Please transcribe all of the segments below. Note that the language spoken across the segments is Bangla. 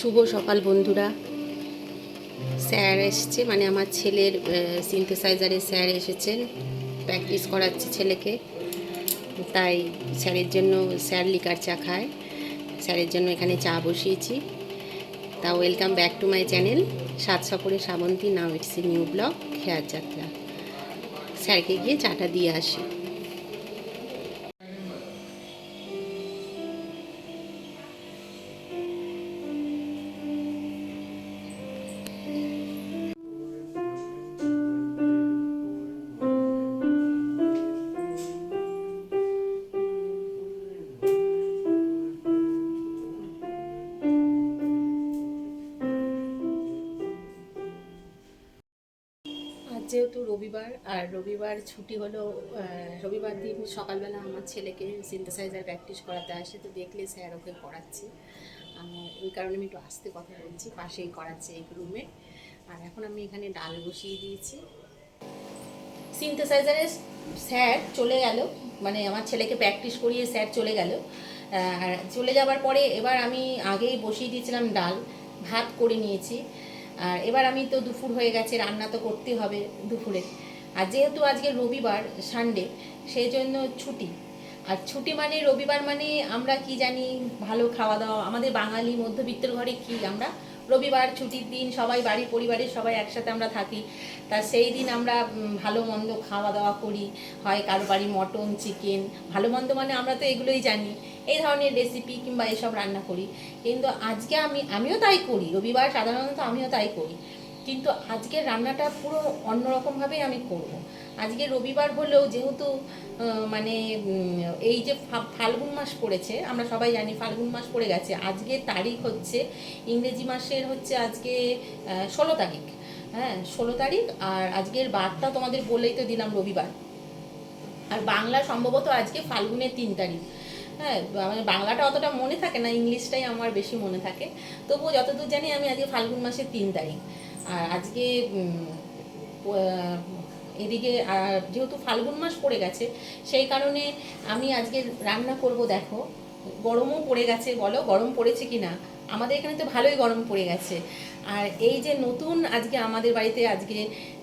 শুভ সকাল বন্ধুরা। স্যার এসছে, মানে আমার ছেলের সিনথেসাইজারে স্যার এসেছেন, প্র্যাকটিস করাচ্ছে ছেলেকে। তাই স্যারের জন্য, স্যার লিকার চা খায়, স্যারের জন্য এখানে চা বসিয়েছি। তা welcome back to my channel সাত সফরে Srabanti. Now it's a new blog খেয়ার যাত্রা। স্যারকে গিয়ে চাটা দিয়ে আসি। আজ যেহেতু রবিবার, আর রবিবার ছুটি হলো, রবিবার দিন সকালবেলা আমার ছেলেকে সিনথেসাইজার প্র্যাকটিস করাতে আসে, তো দেখলে স্যার ওকে করাচ্ছে। ওই কারণে আমি একটু আস্তে কথা বলছি, পাশেই করাচ্ছে এই রুমে। আর এখন আমি এখানে ডাল বসিয়ে দিয়েছি। সিনথেসাইজারে স্যার চলে গেল, মানে আমার ছেলেকে প্র্যাকটিস করিয়ে স্যার চলে গেল। আর চলে যাওয়ার পরে এবার আমি আগেই বসিয়ে দিয়েছিলাম ডাল, ভাত করে নিয়েছি। আর এবার আমি তো দুপুর হয়ে গেছে, রান্না তো করতে হবে দুপুরে। আর যেহেতু আজকে রবিবার, সানডে, সেই জন্য ছুটি। আর ছুটি মানে, রবিবার মানে আমরা কি জানি, ভালো খাওয়া দাওয়া। আমাদের বাঙালি মধ্যবিত্তের ঘরে কি, আমরা রবিবার ছুটির দিন সবাই বাড়ি পরিবারের সবাই একসাথে আমরা থাকি। তা সেই দিন আমরা ভালো মন্দ খাওয়া দাওয়া করি, হয় কারো বাড়ি মটন, চিকেন, ভালো মন্দ মানে আমরা তো এগুলোই জানি, এই ধরনের রেসিপি কিংবা এসব রান্না করি। কিন্তু আজকে আমিও তাই করি, রবিবার সাধারণত আমিও তাই করি। কিন্তু আজকের রান্নাটা পুরো অন্যরকমভাবেই আমি করব। আজকে রবিবার হলেও যেহেতু মানে এই যে ফাল্গুন মাস পড়েছে, আমরা সবাই জানি ফাল্গুন মাস পড়ে গেছে। আজকের তারিখ হচ্ছে ইংরেজি মাসের হচ্ছে আজকে 16 তারিখ। হ্যাঁ, 16 তারিখ। আর আজকের বারটা তোমাদের বলেই তো দিলাম রবিবার। আর বাংলা সম্ভবত আজকে ফাল্গুনের 3 তারিখ। হ্যাঁ, মানে বাংলাটা অতটা মনে থাকে না, ইংলিশটাই আমার বেশি মনে থাকে। তবুও যতদূর জানি আমি আজকে ফাল্গুন মাসের 3 তারিখ। আর আজকে এদিকে যেহেতু ফাল্গুন মাস পড়ে গেছে, সেই কারণে আমি আজকে রান্না করব। দেখো, গরমও পড়ে গেছে, বলো গরম পড়েছে কি না? আমাদের এখানে তো ভালোই গরম পড়ে গেছে। আর এই যে নতুন আজকে আমাদের বাড়িতে, আজকে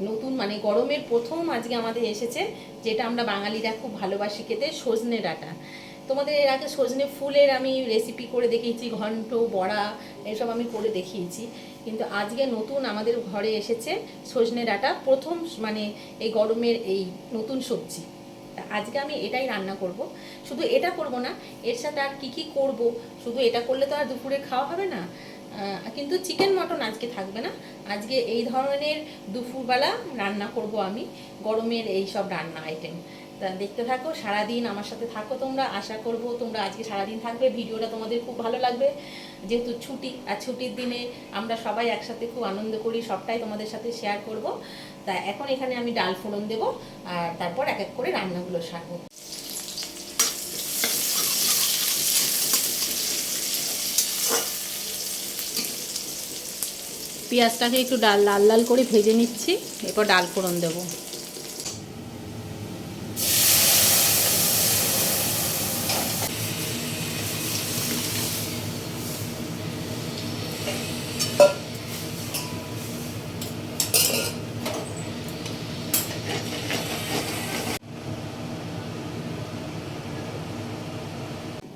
নতুন মানে গরমের প্রথম আজকে আমাদের এসেছে, যেটা আমরা বাঙালিরা খুব ভালোবাসি খেতে, সজনে ডাঁটা। তোমাদের এর আগে সজনে ফুলের আমি রেসিপি করে দেখিয়েছি, ঘন্ট, বড়া, এসব আমি করে দেখিয়েছি। কিন্তু আজকে নতুন আমাদের ঘরে এসেছে সজনে ডাঁটা, প্রথম মানে এই গরমের এই নতুন সবজি। আজকে আমি এটাই রান্না করব। শুধু এটা করব না, এর সাথে আর কি করব। শুধু এটা করলে তো আর দুপুরে খাওয়া হবে না। কিন্তু চিকেন মটন আজকে থাকবে না। আজকে এই ধরনের দুপুরবেলা রান্না করব আমি, গরমের এই সব রান্না আইটেম। তা দেখতে থাকো, সারাদিন আমার সাথে থাকো তোমরা। আশা করব তোমরা আজকে সারাদিন থাকবে, ভিডিওটা তোমাদের খুব ভালো লাগবে। যেহেতু ছুটি, আর ছুটির দিনে আমরা সবাই একসাথে খুব আনন্দ করি, সবটাই তোমাদের সাথে শেয়ার করব। তা এখন এখানে আমি ডাল ফোড়ন দেবো, আর তারপর এক এক করে রান্নাগুলো সারবো। পেঁয়াজটাকে একটু লাল লাল করে ভেজে নিচ্ছি, এরপর ডাল ফোড়ন দেবো।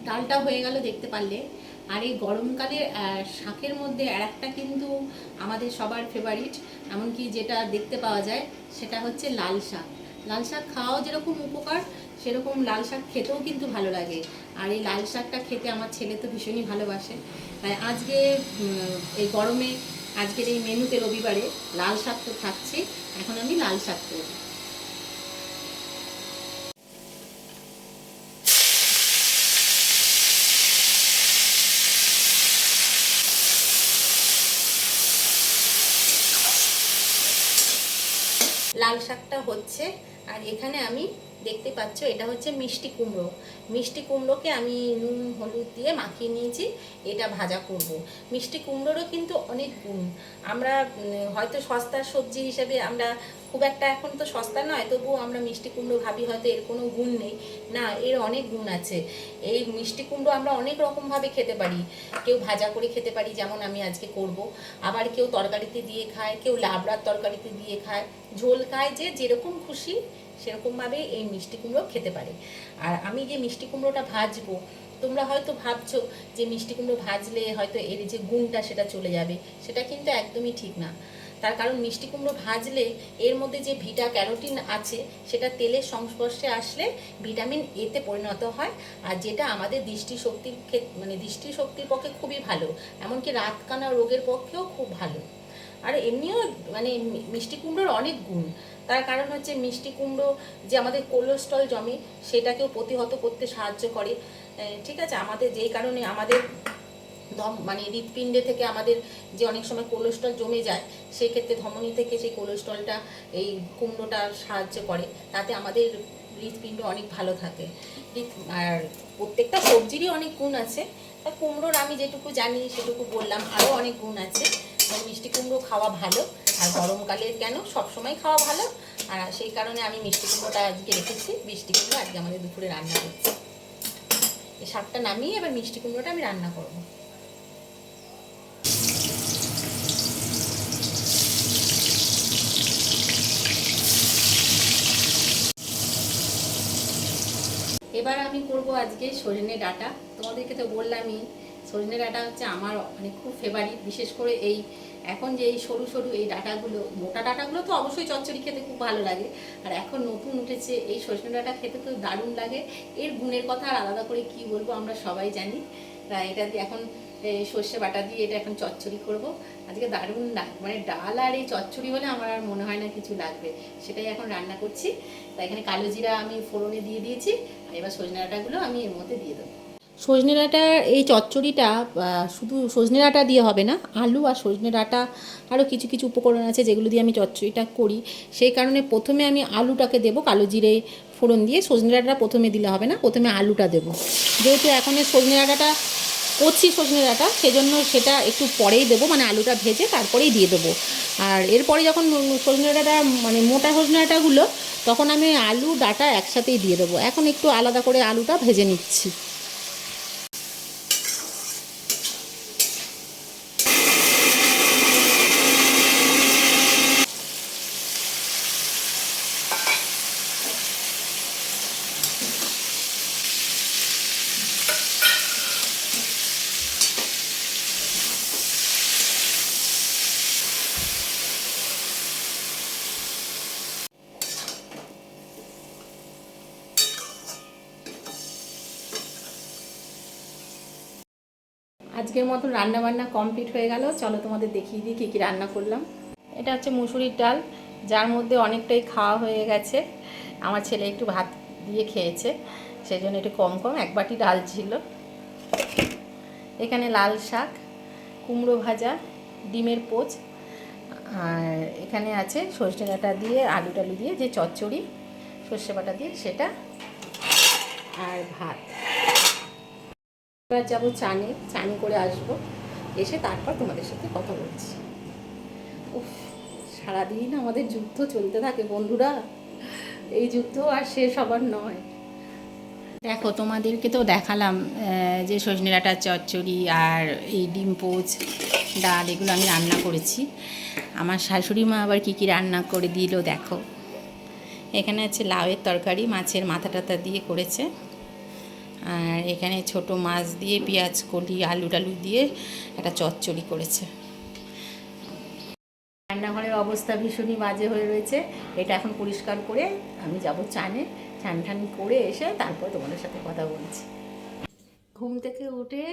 ডালটা হয়ে গেল দেখতে পারলে। আর এই গরমকালে শাকের মধ্যে আর একটা কিন্তু আমাদের সবার ফেভারিট, এমনকি যেটা দেখতে পাওয়া যায়, সেটা হচ্ছে লাল শাক। লাল শাক খাওয়াও যেরকম উপকার, সেরকম লাল শাক খেতেও কিন্তু ভালো লাগে। আর এই লাল শাকটা খেতে আমার ছেলে তো ভীষণই ভালোবাসে। তাই আজকে এই গরমে, আজকের এই মেনুতে রবিবারে লাল শাক তো থাকছে। এখন আমি লাল শাক করব। লাল শাকটা হচ্ছে, আর এখানে আমি দেখতে পাচ্ছ এটা হচ্ছে মিষ্টি কুমড়ো। মিষ্টি কুমড়োকে আমি নুন হলুদ দিয়ে মাখিয়ে নিয়েছি, এটা ভাজা করব। মিষ্টি কুমড়োরও কিন্তু অনেক গুণ। আমরা হয়তো সস্তার সবজি হিসেবে আমরা খুব একটা এখন তো সস্তা নয়, তবুও আমরা মিষ্টি কুমড়ো ভাবি হয়তো এর কোনো গুণ নেই। না, এর অনেক গুণ আছে। এই মিষ্টি কুমড়ো আমরা অনেক রকমভাবে খেতে পারি। কেউ ভাজা করে খেতে পারি, যেমন আমি আজকে করব। আবার কেউ তরকারিতে দিয়ে খায়, কেউ লাবড়ার তরকারিতে দিয়ে খায়, ঝোল খায়, যে যেরকম খুশি সেরকমভাবে এই মিষ্টি কুমড়ো খেতে পারে। আর আমি যে মিষ্টি কুমড়োটা ভাজবো, তোমরা হয়তো ভাবছো যে মিষ্টি কুমড়ো ভাজলে হয়তো এর যে গুণটা সেটা চলে যাবে, সেটা কিন্তু একদমই ঠিক না। তার কারণ মিষ্টি কুমড়ো ভাজলে এর মধ্যে যে ভিটা ক্যারোটিন আছে সেটা তেলের সংস্পর্শে আসলে ভিটামিন এতে পরিণত হয়, আর যেটা আমাদের দৃষ্টিশক্তির মানে দৃষ্টিশক্তির পক্ষে খুবই ভালো, এমনকি রাতকানা রোগের পক্ষেও খুব ভালো। আর এমনিও মানে মিষ্টি কুমড়োর অনেক গুণ। তার কারণ হচ্ছে মিষ্টি কুমড়ো যে আমাদের কোলেস্ট্রল জমে সেটাকেও প্রতিহত করতে সাহায্য করে। ঠিক আছে, আমাদের যেই কারণে আমাদের দম মানে হৃৎপিণ্ডে থেকে আমাদের যে অনেক সময় কোলেস্ট্রল জমে যায়, সেই ক্ষেত্রে ধমনী থেকে সেই কোলেস্ট্রলটা এই কুমড়োটা সাহায্য করে, তাতে আমাদের হৃৎপিণ্ড অনেক ভালো থাকে। আর প্রত্যেকটা সবজিরই অনেক গুণ আছে, তা কুমড়োর আমি যেটুকু জানি সেটুকু বললাম, আরও অনেক গুণ আছে। মিষ্টি কুমড়ো খাওয়া ভালো, আর গরমকালে কেন সবসময় খাওয়া ভালো। আর সেই কারণে আমি মিষ্টি কুমড়োটা আজকে রেখেছি, মিষ্টি কুমড়ো আজকে আমাদের দুপুরে রান্না করছি। এই শাকটা নামিয়ে এবার মিষ্টি কুমড়োটা আমি রান্না করবো। এবার আমি করব আজকে সজনে ডাঁটা। তোমাদেরকে তো বললামই সজনে ডাঁটা হচ্ছে আমার মানে খুব ফেভারিট, বিশেষ করে এই এখন যে এই সরু সরু এই ডাঁটাগুলো, মোটা ডাঁটাগুলো তো অবশ্যই চচ্চড়ি খেতে খুব ভালো লাগে, আর এখন নতুন উঠেছে এই সজনে ডাঁটা খেতে তো দারুণ লাগে। এর গুণের কথা আর আলাদা করে কি বলবো, আমরা সবাই জানি। তাই এটা দিয়ে এখন সর্ষে বাটা দিয়ে এটা এখন চচ্চড়ি করব আজকে, দারুণ মানে ডাল আর এই চচ্চড়ি হলে আমার আর মনে হয় না কিছু লাগবে, সেটাই এখন রান্না করছি। তাই এখানে কালো জিরা আমি ফোড়নে দিয়ে দিয়েছি, আর এবার সজনে ডাঁটাগুলো আমি এর মধ্যে দিয়ে দেবো। সজনে ডাঁটার এই চচ্চড়িটা শুধু সজনে ডাঁটা দিয়ে হবে না, আলু আর সজনে ডাঁটা আরও কিছু কিছু উপকরণ আছে যেগুলো দিয়ে আমি চচ্চড়িটা করি। সেই কারণে প্রথমে আমি আলুটাকে দেবো কালো জিরে ফোড়ন দিয়ে, সজনে ডাঁটাটা প্রথমে দিলে হবে না, প্রথমে আলুটা দেবো। যেহেতু এখন সজনে ডাঁটাটা কচি সজনে ডাঁটা, সেজন্য সেটা একটু পরেই দেবো, মানে আলুটা ভেজে তারপরেই দিয়ে দেবো। আর এরপরে যখন সজনে ডাঁটা মানে মোটা সজনে ডাঁটাগুলো, তখন আমি আলু ডাঁটা একসাথেই দিয়ে দেবো। এখন একটু আলাদা করে আলুটা ভেজে নিচ্ছি। আজকের মতো রান্নাবান্না কমপ্লিট হয়ে গেল। চলো তোমাদের দেখিয়ে দিই কী কী রান্না করলাম। এটা হচ্ছে মুসুরির ডাল, যার মধ্যে অনেকটাই খাওয়া হয়ে গেছে। আমার ছেলে একটু ভাত দিয়ে খেয়েছে, সেই জন্য একটু কম কম, এক বাটি ডাল ছিল। এখানে লাল শাক, কুমড়ো ভাজা, ডিমের পোচ, আর এখানে আছে সর্ষে ডাঁটা দিয়ে আলু টালু দিয়ে যে চচ্চড়ি সর্ষে বাটা দিয়ে সেটা, আর ভাত। এবার যাবো চানি করে আসবো, এসে তারপর তোমাদের সাথে কথা বলছি। উফ, সারাদিন আমাদের যুদ্ধ চলতে থাকে বন্ধুরা, এই যুদ্ধ আর শেষ হবার নয়। দেখো তোমাদেরকে তো দেখালাম যে সজনে ডাঁটার চচ্চড়ি আর এই ডিম পোচ ডাল এগুলো আমি রান্না করেছি। আমার শাশুড়ি মা আবার কী কী রান্না করে দিল দেখো। এখানে আছে লাউয়ের তরকারি, মাছের মাথা টাথা দিয়ে করেছে। আর এখানে ছোট মাছ দিয়ে পেঁয়াজ কলি আলু টালু দিয়ে একটা চচ্চড়ি করেছে। রান্নাঘরের অবস্থা ভীষণই বাজে হয়ে রয়েছে, এটা এখন পরিষ্কার করে আমি যাব চান টান করে এসে তারপর তোমাদের সাথে কথা বলছি। ঘুম থেকে উঠে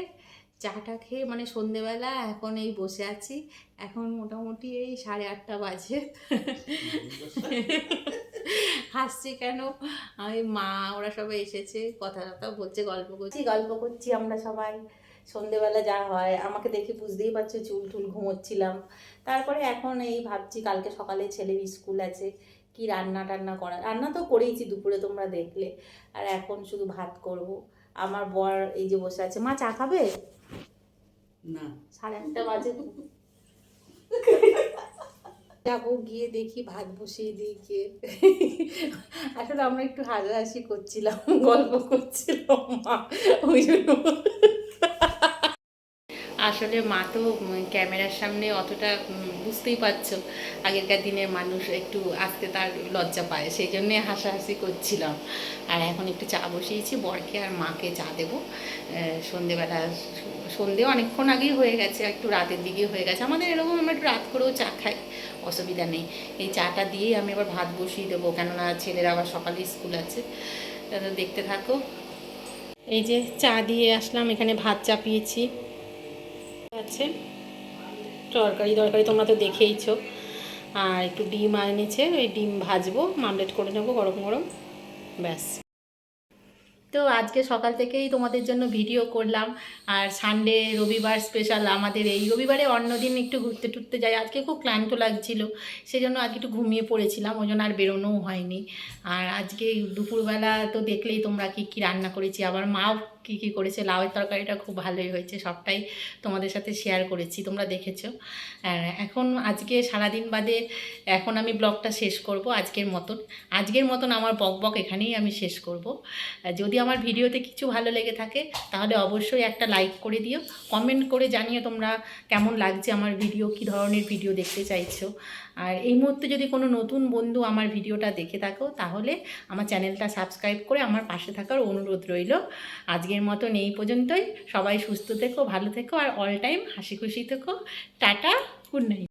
চাটা খেয়ে মানে সন্ধেবেলা এখন এই বসে আছি, এখন মোটামুটি এই 8:30 বাজে। হাসছি কেন, আমি মা ওরা সবাই এসেছে, কথা বলছে, গল্প করছি আমরা সবাই। সন্ধেবেলা যা হয় আমাকে দেখে বুঝতেই পারছো, চুল টুল ঘুমোচ্ছিলাম। তারপরে এখন এই ভাবছি কালকে সকালে ছেলের স্কুল আছে, কি রান্না টান্না করা, রান্না তো করেইছি দুপুরে তোমরা দেখলে, আর এখন শুধু ভাত করব। আমার বর এই যে বসে আছে। মা চা খাবে? না, 1:30 বাজে। যাবো, গিয়ে দেখি ভাত বসিয়ে দিই গিয়ে। আসলে আমরা একটু হাসাহাসি করছিলাম, গল্প করছিলাম মা, ওই জন্য। আসলে মা তো ক্যামেরার সামনে অতটা বুঝতেই পারছো, আগেকার দিনের মানুষ একটু আসতে তার লজ্জা পায়, সেই জন্যে হাসাহাসি করছিলাম। আর এখন একটু চা বসিয়েছি, বরকে আর মাকে চা দেবো। সন্ধেবেলা, সন্ধে অনেকক্ষণ আগেই হয়ে গেছে, একটু রাতের দিকেই হয়ে গেছে আমাদের, এরকম আমরা একটু রাত করেও চা খাই, অসুবিধা নেই। এই চাটা দিয়েই আমি আবার ভাত বসিয়ে দেবো, কেননা ছেলের আবার সকালে স্কুল আছে। দেখতে থাকো। এই যে চা দিয়ে আসলাম, এখানে ভাত চাপিয়েছি আছে, তরকারি তোমরা তো দেখেইছো। আর একটু ডিম এনেছে, ওই ডিম ভাজবো, মামলেট করে নেবো গরম গরম, ব্যাস। তো আজকে সকাল থেকেই তোমাদের জন্য ভিডিও করলাম। আর সানডে, রবিবার স্পেশাল আমাদের, এই রবিবারে অন্যদিন একটু ঘুরতে টুরতে যাই, আজকে খুব ক্লান্ত লাগছিল, সেই জন্য আজকে একটু ঘুমিয়ে পড়েছিলাম, ওই জন্য আর বেরোনোও হয়নি। আর আজকে দুপুরবেলা তো দেখলেই তোমরা কী কী রান্না করেছি, আবার মাও কী কী করেছে। লাউয়ের তরকারিটা খুব ভালোই হয়েছে, সবটাই তোমাদের সাথে শেয়ার করেছি, তোমরা দেখেছো। আর এখন আজকে সারাদিন বাদে এখন আমি ব্লগটা শেষ করব আজকের মতন আমার বক এখানেই আমি শেষ করব। যদি আমার ভিডিওতে কিছু ভালো লেগে থাকে তাহলে অবশ্যই একটা লাইক করে দিও, কমেন্ট করে জানিও তোমরা কেমন লাগছে আমার ভিডিও, কী ধরনের ভিডিও দেখতে চাইছো। আর এই মুহূর্তে যদি কোনো নতুন বন্ধু আমার ভিডিওটা দেখে থাকো তাহলে আমার চ্যানেলটা সাবস্ক্রাইব করে আমার পাশে থাকার অনুরোধ রইল। আজকের মতন এই পর্যন্তই, সবাই সুস্থ থেকো, ভালো থেকো, আর অল টাইম হাসি খুশি থেকো। Tata, good night.